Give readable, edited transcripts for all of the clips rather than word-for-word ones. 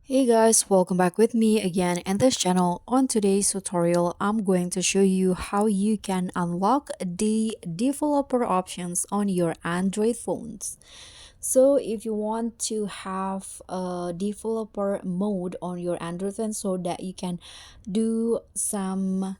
Hey guys, welcome back with me again in this channel. On today's tutorial, I'm going to show you how you can unlock the developer options on your Android phones. So if you want to have a developer mode on your Android phone so that you can do some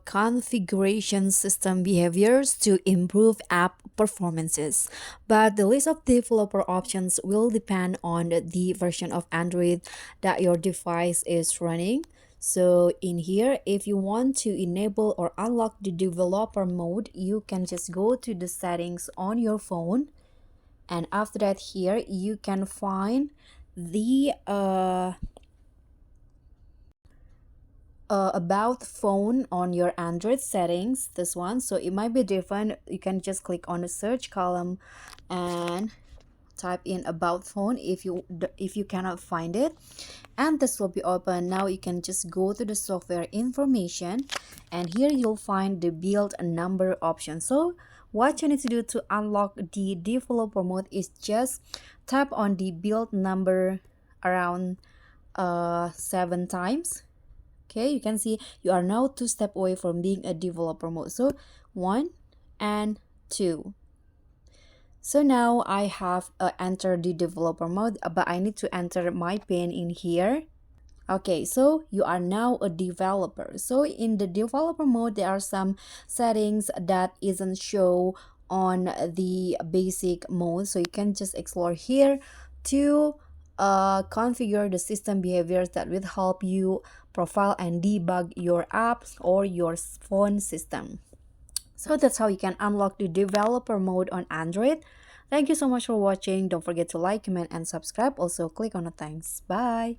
configuration system behaviors to improve app performances. But the list of developer options will depend on the version of Android that your device is running. So in here, if you want to enable or unlock the developer mode, you can just go to the settings on your phone. And after that, here you can find the about phone on your Android settings, this one. So it might be different. You can just click on the search column and type in about phone if you cannot find it, and this will be open. Now you can just go to the software information, and here you'll find the build number option. So what you need to do to unlock the developer mode is just tap on the build number around 7 times. Okay, you can see you are now 2 steps away from being a developer mode. So 1 and 2. So now I have entered the developer mode, but I need to enter my pin in here. Okay, so you are now a developer. So in the developer mode, there are some settings that isn't show on the basic mode. So you can just explore here to configure the system behaviors that will help you profile and debug your apps or your phone system. So that's how you can unlock the developer mode on Android. Thank you so much for watching. Don't forget to like, comment, and subscribe. Also, click on the thanks. Bye.